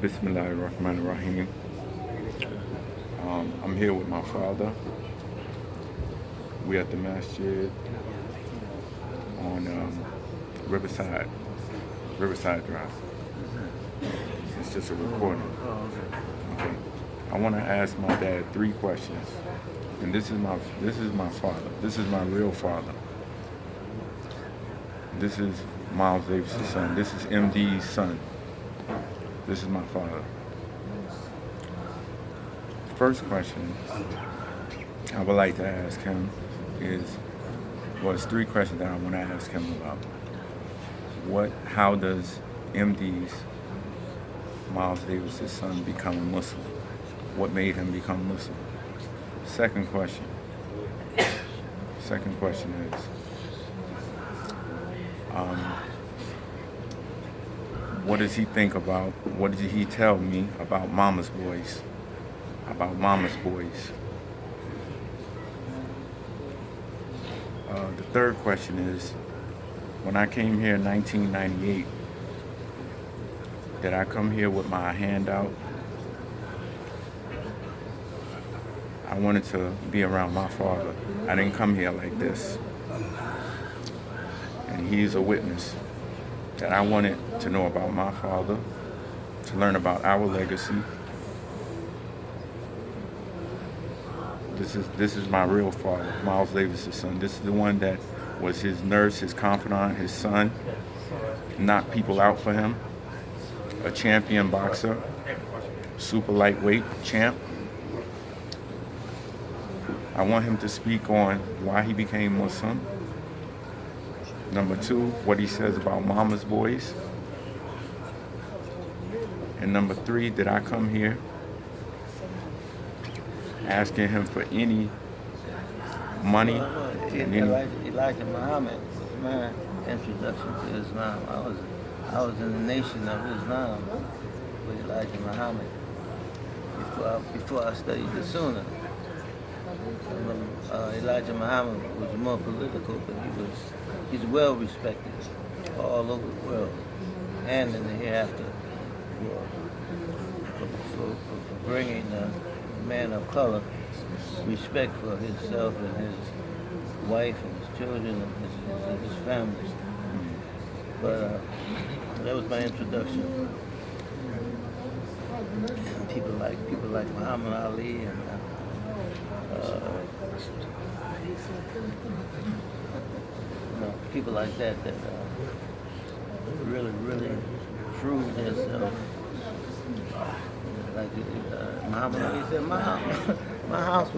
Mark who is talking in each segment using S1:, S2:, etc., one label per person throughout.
S1: Bismillahirrahmanirrahim. I'm here with my father. We're at the Masjid on Riverside Drive. It's just a recording. Okay. I want to ask my dad 3 questions, and this is my father. This is my real father. This is Miles Davis' son. This is MD's son. This is my father. First question I would like to ask him it's 3 questions that I want to ask him about. How does MD's Miles Davis' son become a Muslim? What made him become Muslim? Second question is, what does he think about, what did he tell me about Mama's boys? The third question is, when I came here in 1998, did I come here with my hand out? I wanted to be around my father. I didn't come here like this. And he's a witness that I wanted to know about my father, to learn about our legacy. This is my real father, Miles Davis' son. This is the one that was his nurse, his confidant, his son, knocked people out for him, a champion boxer, super lightweight champ. I want him to speak on why he became Muslim. Number 2, what he says about Mama's boys. And number 3, did I come here asking him for any money?
S2: Elijah Muhammad was my introduction to Islam. I was in the nation of Islam with Elijah Muhammad before I studied the Sunnah. Elijah Muhammad was more political, but he's well respected all over the world and in the hereafter for bringing a man of color respect for himself and his wife and his children and his family. But that was my introduction. And people like Muhammad Ali and people like that really proved themselves. Like Muhammad Ali said, my house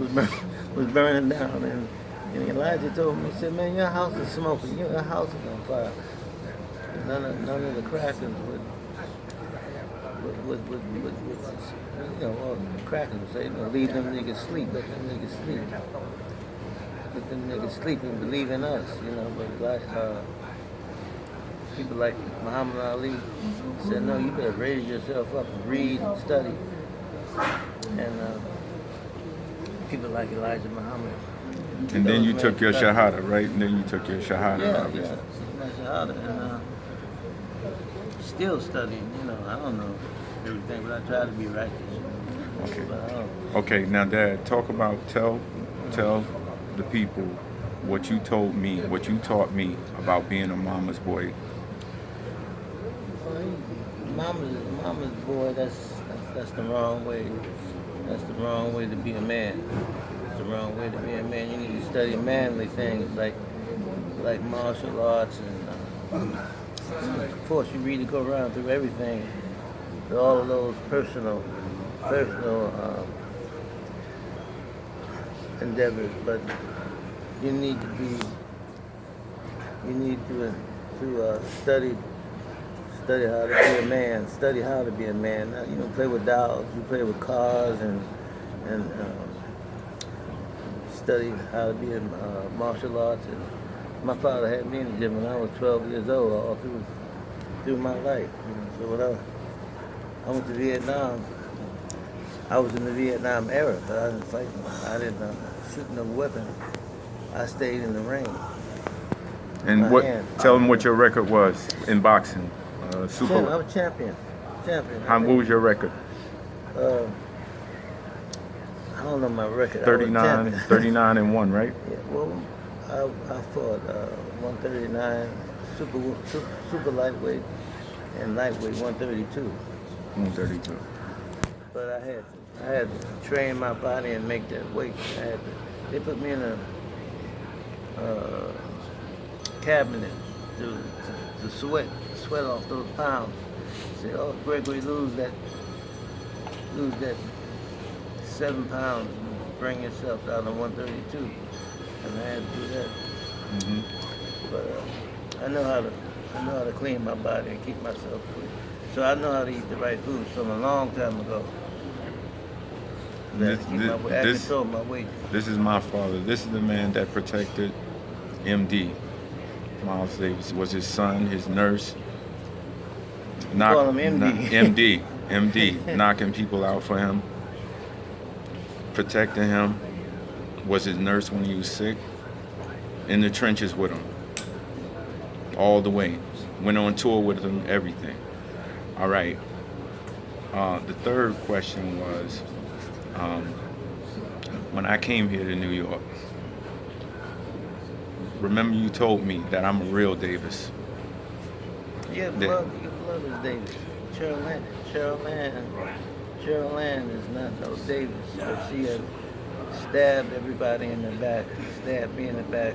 S2: was burning down, and Elijah told me, he said, man, your house is smoking, your house is on fire. None of the crackers would the crackers would say, leave them niggas sleep, let them niggas sleep. Let them niggas sleep and believe in us, but people like Muhammad Ali said, no, you better raise yourself up and read and study. And people like Elijah Muhammad.
S1: And then you took your Shahada, right? And then you took your Shahada.
S2: Yeah, my Shahada. And still studying, I don't know everything, but I try to be righteous.
S1: Okay. Okay, now Dad, tell the people what you told me, what you taught me about being a mama's boy.
S2: Mama's boy, that's the wrong way. That's the wrong way to be a man. It's the wrong way to be a man. You need to study manly things like martial arts and of course you really go around through everything, through all of those personal endeavors, but you need to study how to be a man. Study how to be a man. Now, you don't play with dolls. You play with cars and study how to be in martial arts. And my father had me in the gym when I was 12 years old, all through my life. So when I went to Vietnam, I was in the Vietnam era, but I didn't fight. I didn't shoot no weapon. I stayed in the ring.
S1: And tell them what your record was in boxing.
S2: I was champion. champion.
S1: What was your record?
S2: Uh, I don't know my record. I was champion.
S1: 39 and 1, right?
S2: Yeah, well, I fought 139, super lightweight, and lightweight 132.
S1: 132.
S2: But I had to train my body and make that weight. They put me in a cabinet to sweat off those pounds. Say, oh, Gregory, lose that 7 pounds and bring yourself down to 132. And I had to do that.
S1: Mm-hmm.
S2: But I know how to clean my body and keep myself clean. So I know how to eat the right foods from a long time ago. I control my weight.
S1: This is my father. This is the man that protected MD. Miles Davis was his son, his nurse.
S2: Call him MD.
S1: MD, knocking people out for him, protecting him. Was his nurse when he was sick. In the trenches with him, all the way. Went on tour with him, everything. All right. The third question was, when I came here to New York, remember you told me that I'm a real Davis.
S2: Yeah, your blood is Davis. Cheryl Land is not no Davis, but she had stabbed everybody in the back, stabbed me in the back.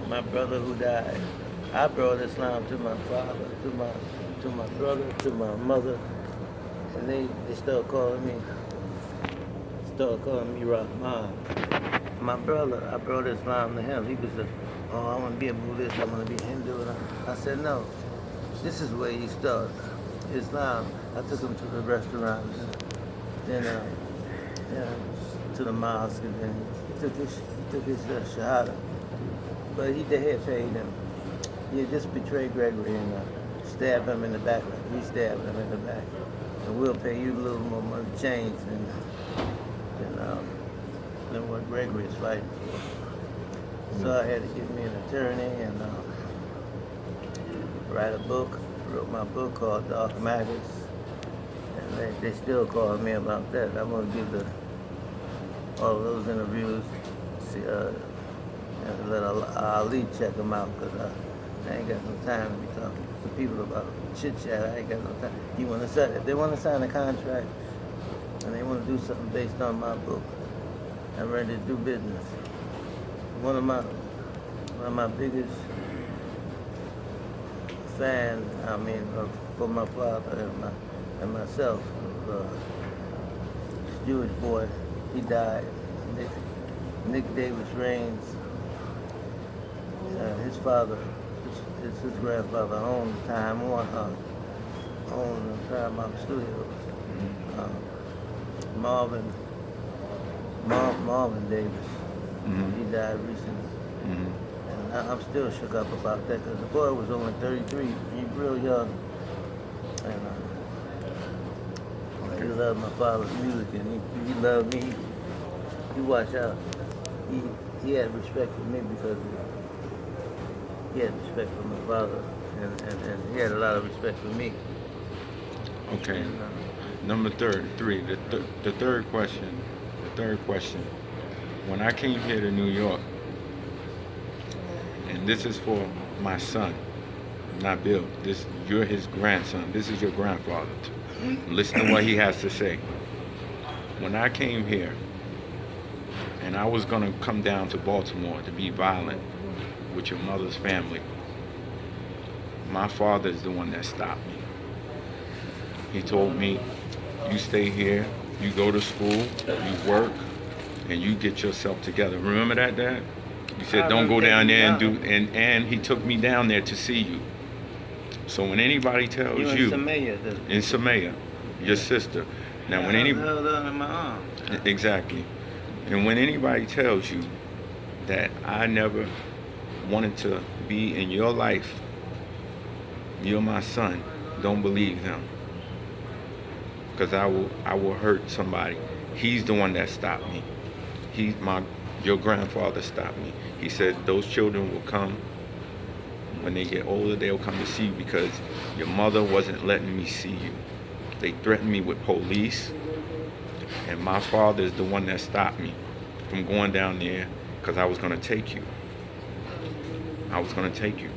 S2: My brother who died, I brought Islam to my father, to my brother, to my mother, and they started calling me Rahman. My brother, I brought Islam to him. He was I want to be a Buddhist, I want to be Hindu. And I said, no, this is where you start. Islam. I took him to the restaurant, then to the mosque, and then he took his shahada. But they had paid him. He had just betrayed Gregory and stabbed him in the back. We stabbed him in the back. And we'll pay you a little more money change than what Gregory is fighting for. So I had to get me an attorney and write a book. Wrote my book called Dark Maggots. And they still call me about that. I'm going to give all of those interviews. And let Ali check them out, because I ain't got no time to be talking to people about chit-chat. I ain't got no time. If they want to sign a contract and they want to do something based on my book, I'm ready to do business. One of my biggest fans, for my father and myself, was this Jewish boy. He died. Nick Davis Raines. His father, his grandfather owned Paramount Studios. Marvin Davis.
S1: Mm-hmm.
S2: He died recently.
S1: Mm-hmm.
S2: And I'm still shook up about that, because the boy was only 33. He's real young. And he loved my father's music, and he loved me. He watched out. He had respect for me because he had respect for my father, and he had a lot of respect for me.
S1: Okay.
S2: And,
S1: Number three. The third question. When I came here to New York, and this is for my son, not Bill. You're his grandson. This is your grandfather. Listen to what he has to say. When I came here, and I was gonna come down to Baltimore to be violent with your mother's family, my father is the one that stopped me. He told me, you stay here, you go to school, you work, and you get yourself together. Remember that, Dad? He said, don't go down there and do, and he took me down there to see you. So when anybody tells you, in Samaya, your sister. Now when anybody,
S2: held on in my arm.
S1: Exactly. And when anybody tells you that I never wanted to be in your life, you're my son, don't believe him. Because I will hurt somebody. He's the one that stopped me. Your grandfather stopped me. He said those children will come When they get older, they'll come to see you because your mother wasn't letting me see you. They threatened me with police, and my father is the one that stopped me from going down there because I was going to take you. I was going to take you.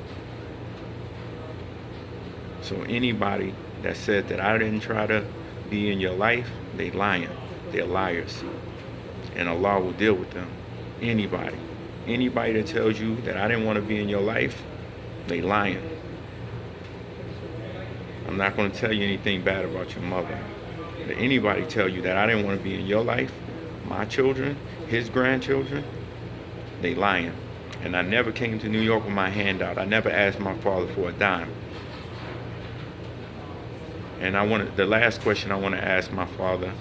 S1: So anybody that said that I didn't try to be in your life, they lying. They're liars. And Allah will deal with them. Anybody. Anybody that tells you that I didn't want to be in your life, they lying. I'm not going to tell you anything bad about your mother. But anybody tell you that I didn't want to be in your life, my children, his grandchildren, they lying. And I never came to New York with my hand out. I never asked my father for a dime. And the last question I want to ask my father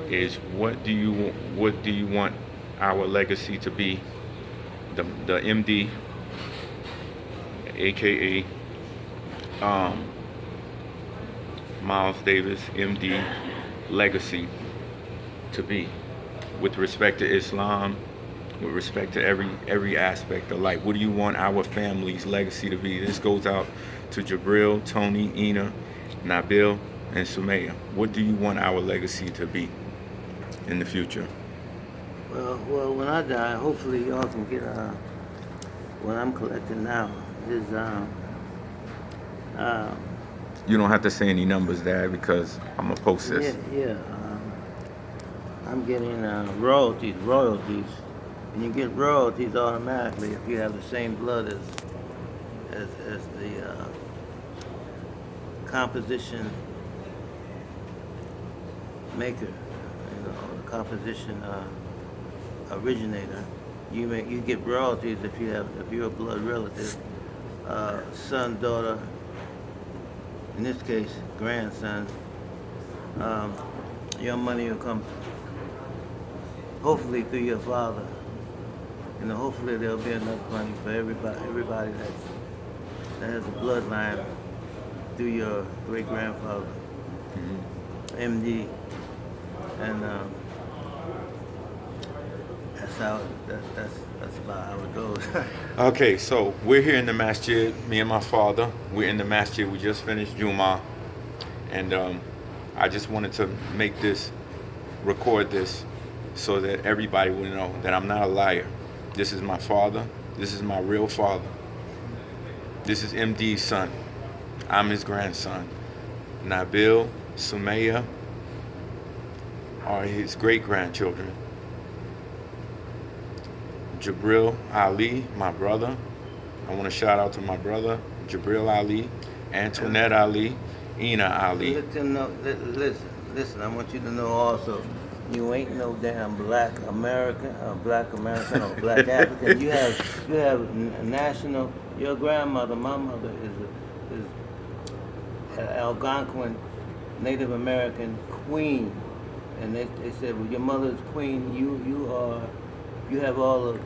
S1: is, what do you want our legacy to be? The MD, aka Miles Davis, MD, legacy to be, with respect to Islam, with respect to every aspect of life. What do you want our family's legacy to be? This goes out to Jabril, Tony, Ina, Nabil, and Sumaya. What do you want our legacy to be in the future?
S2: Well, when I die, hopefully y'all can get what I'm collecting now is
S1: You don't have to say any numbers there because I'm gonna post this.
S2: Yeah. I'm getting royalties, and you get royalties automatically if you have the same blood as the composition maker, the composition originator. You get royalties if you're a blood relative, son, daughter, in this case grandson. Your money will come hopefully through your father. Hopefully there'll be enough money for everybody that has a bloodline through your great grandfather, MD, and that's about how it goes.
S1: Okay, so we're here in the Masjid, me and my father. We're in the Masjid. We just finished Jummah, and I just wanted to record this, so that everybody will know that I'm not a liar. This is my father. This is my real father. This is MD's son. I'm his grandson. Nabil, Sumaya are his great-grandchildren. Jabril Ali, my brother. I want to shout out to my brother, Jabril Ali, Antoinette Ali, Ina Ali.
S2: Listen, I want you to know also, you ain't no damn black American or black African. You have national. Your grandmother, my mother, is Algonquin Native American queen, and they said, well, your mother is queen. You have all the.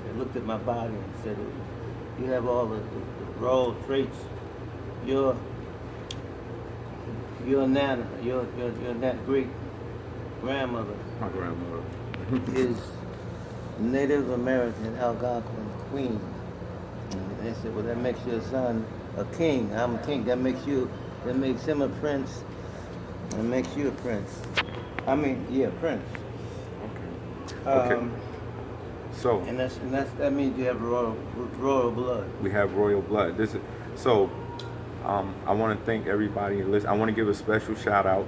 S2: They looked at my body and said, you have all the royal traits. Your nana, your great grandmother.
S1: My grandmother
S2: is Native American Algonquin queen. And they said, well, that makes your son a king. I'm a king. That makes him a prince. That makes you a prince. Prince.
S1: Okay. So.
S2: And that means you have royal blood.
S1: We have royal blood. I want to thank everybody. I want to give a special shout out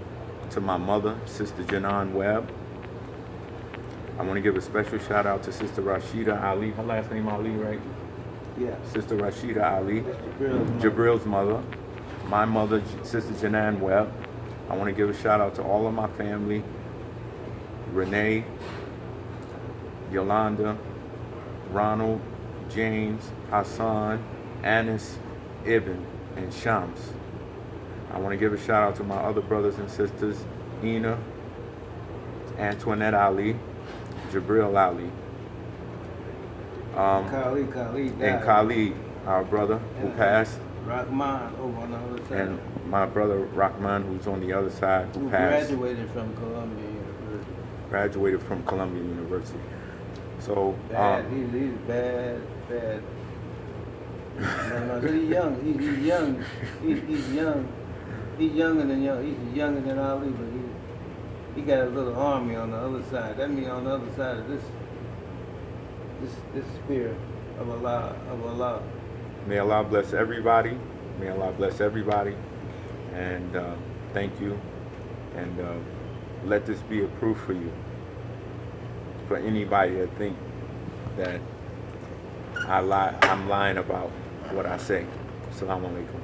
S1: to my mother, Sister Janan Webb. I want to give a special shout out to Sister Rashida Ali. Her last name Ali, right?
S2: Yeah.
S1: Sister Rashida Ali, Jabril's mother. My mother, Sister Janan Webb. I want to give a shout out to all of my family. Renee, Yolanda, Ronald, James, Hassan, Anis, Ibn, and Shams. I want to give a shout out to my other brothers and sisters, Ina, Antoinette Ali, Jabril Ali, and Khalid, our brother who passed,
S2: Rahman over on the other side,
S1: and my brother Rahman, who's on the other side, who passed.
S2: Graduated from Columbia University.
S1: Graduated from Columbia University. So
S2: he's bad No, he's young. He's young. He's young. He's younger than young. He's younger than Ali, but he got a little army on the other side. That means on the other side of this spirit of Allah.
S1: May Allah bless everybody. May Allah bless everybody. And thank you. And let this be a proof for you. For anybody that think that I'm lying about what I say. Assalamu alaikum.